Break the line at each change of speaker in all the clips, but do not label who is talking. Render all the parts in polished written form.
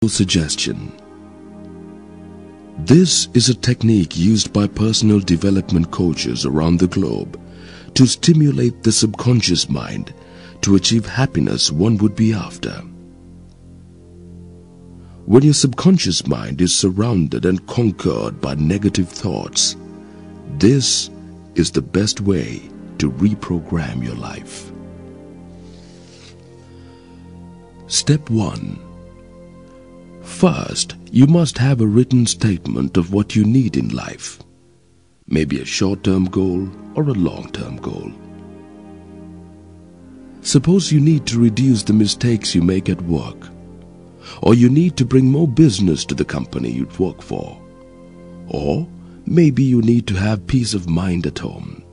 Suggestion. This is a technique used by personal development coaches around the globe to stimulate the subconscious mind to achieve happiness one would be after. When your subconscious mind is surrounded and conquered by negative thoughts, this is the best way to reprogram your life. Step 1. First, you must have a written statement of what you need in life. Maybe a short-term goal or a long-term goal. Suppose you need to reduce the mistakes you make at work, or you need to bring more business to the company you work for, or maybe you need to have peace of mind at home.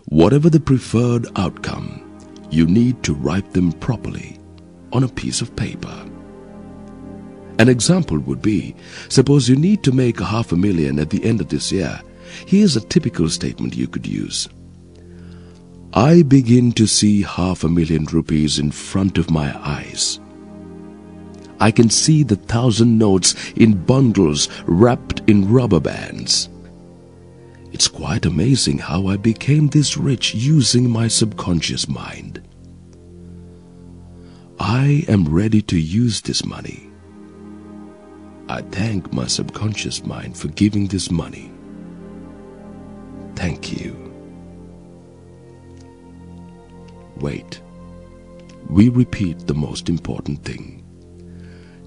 Whatever the preferred outcome, you need to write them properly on a piece of paper. An example would be, suppose you need to make $500,000 at the end of this year. Here's a typical statement you could use. I begin to see ₹500,000 in front of my eyes. I can see the 1,000 notes in bundles wrapped in rubber bands. It's quite amazing how I became this rich using my subconscious mind. I am ready to use this money. I thank my subconscious mind for giving this money. Thank you. Wait. We repeat the most important thing.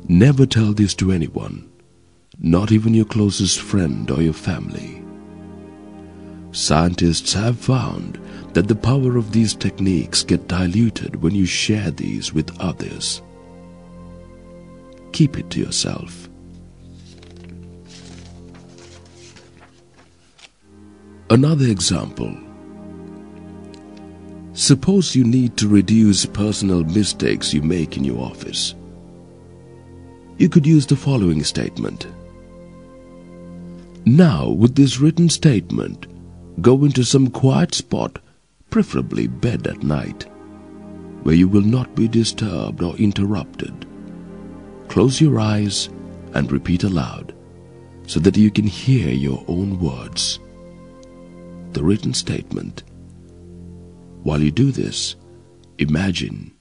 Never tell this to anyone, not even your closest friend or your family. Scientists have found that the power of these techniques get diluted when you share these with others. Keep it to yourself. Another example. Suppose you need to reduce personal mistakes you make in your office. You could use the following statement. Now, with this written statement, go into some quiet spot, preferably bed at night, where you will not be disturbed or interrupted. Close your eyes and repeat aloud so that you can hear your own words. The written statement. While you do this, imagine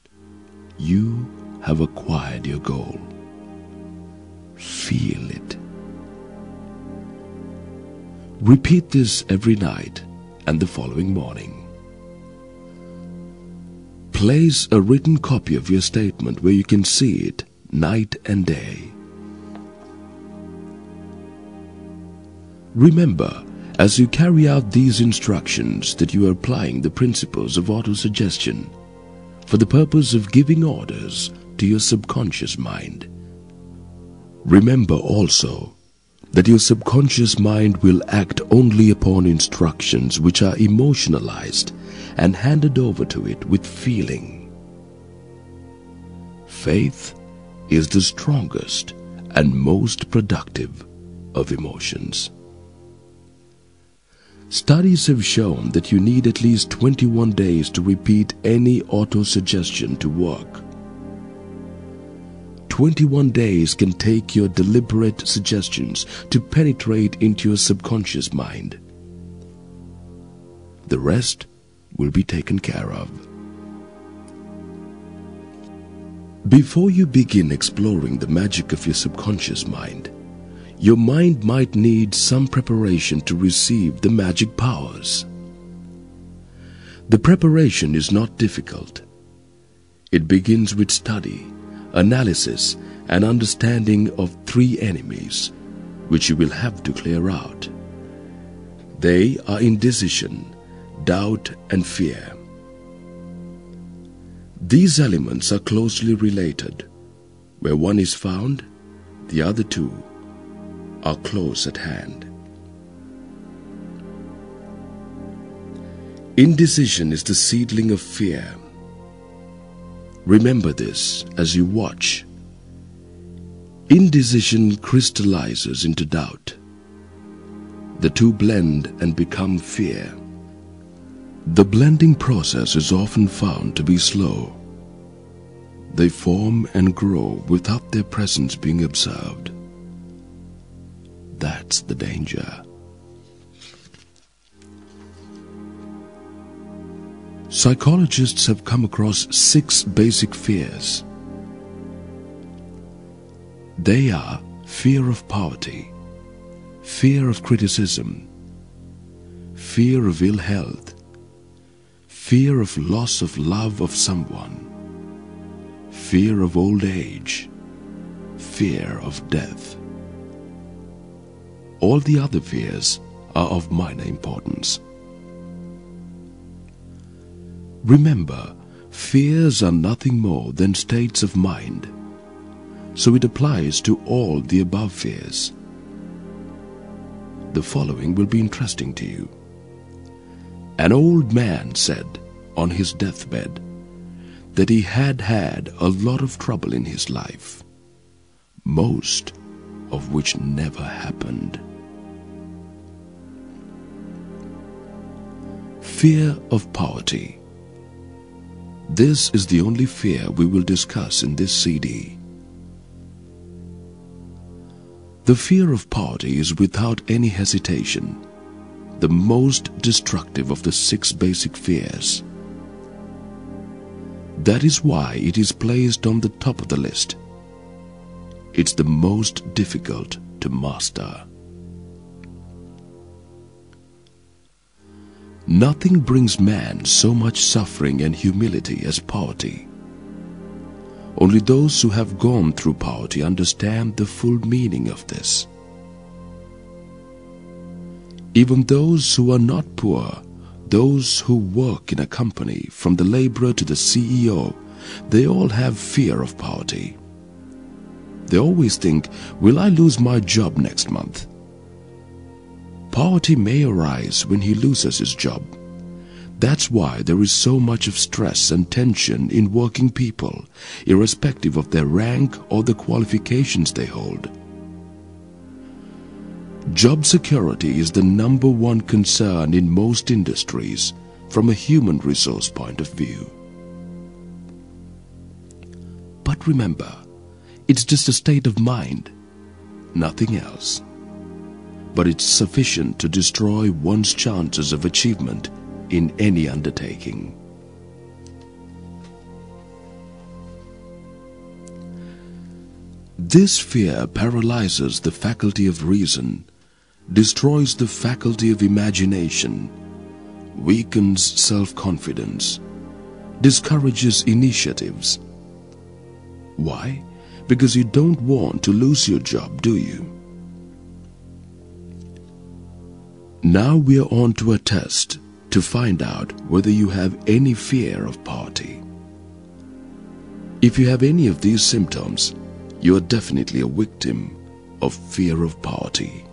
you have acquired your goal. Feel it. Repeat this every night and the following morning. Place a written copy of your statement where you can see it night and day. Remember, as you carry out these instructions, that you are applying the principles of autosuggestion for the purpose of giving orders to your subconscious mind. Remember also that your subconscious mind will act only upon instructions which are emotionalized and handed over to it with feeling. Faith is the strongest and most productive of emotions. Studies have shown that you need at least 21 days to repeat any autosuggestion to work. 21 days can take your deliberate suggestions to penetrate into your subconscious mind. The rest will be taken care of. Before you begin exploring the magic of your subconscious mind, your mind might need some preparation to receive the magic powers. The preparation is not difficult. It begins with study, analysis, and understanding of 3 enemies, which you will have to clear out. They are indecision, doubt, and fear. These elements are closely related. Where one is found, the other 2 are close at hand. Indecision is the seedling of fear. Remember this as you watch. Indecision crystallizes into doubt. The 2 blend and become fear. The blending process is often found to be slow. They form and grow without their presence being observed. That's the danger. Psychologists have come across 6 basic fears. They are fear of poverty, fear of criticism, fear of ill health, fear of loss of love of someone, fear of old age, fear of death. All the other fears are of minor importance. Remember, fears are nothing more than states of mind, so it applies to all the above fears. The following will be interesting to you. An old man said on his deathbed that he had had a lot of trouble in his life, most of which never happened. Fear of poverty. This is the only fear we will discuss in this CD. The fear of poverty is without any hesitation the most destructive of the 6 basic fears. That is why it is placed on the top of the list. It's the most difficult to master. Nothing brings man so much suffering and humility as poverty. Only those who have gone through poverty understand the full meaning of this. Even those who are not poor, those who work in a company, from the laborer to the CEO, they all have fear of poverty. They always think, will I lose my job next month? Poverty may arise when he loses his job. That's why there is so much of stress and tension in working people, irrespective of their rank or the qualifications they hold. Job security is the #1 concern in most industries from a human resource point of view. But remember, it's just a state of mind, nothing else. But it's sufficient to destroy one's chances of achievement in any undertaking. This fear paralyzes the faculty of reason, destroys the faculty of imagination, weakens self-confidence, discourages initiatives. Why? Because you don't want to lose your job, do you? Now we are on to a test to find out whether you have any fear of poverty. If you have any of these symptoms, you are definitely a victim of fear of poverty.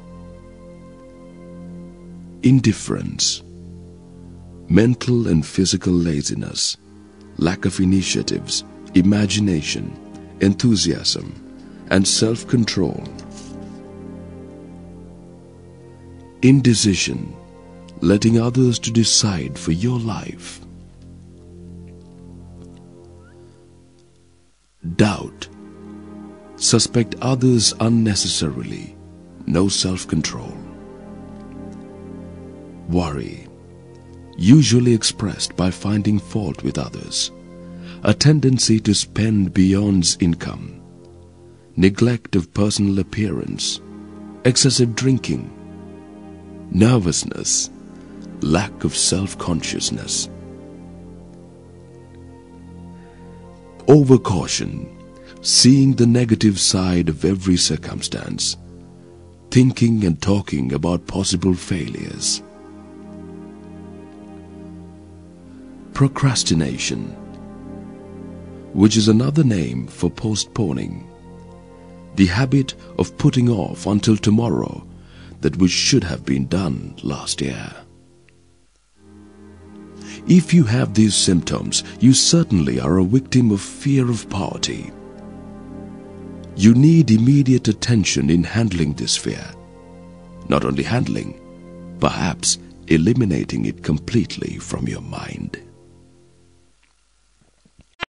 Indifference, mental and physical laziness, lack of initiatives, imagination, enthusiasm, and self-control. Indecision, letting others to decide for your life. Doubt, suspect others unnecessarily, no self-control. Worry, usually expressed by finding fault with others, a tendency to spend beyond income, neglect of personal appearance, excessive drinking, nervousness, lack of self-consciousness. Overcaution, seeing the negative side of every circumstance, thinking and talking about possible failures. Procrastination, which is another name for postponing, the habit of putting off until tomorrow that which should have been done last year. If you have these symptoms, you certainly are a victim of fear of poverty. You need immediate attention in handling this fear. Not only handling, perhaps eliminating it completely from your mind.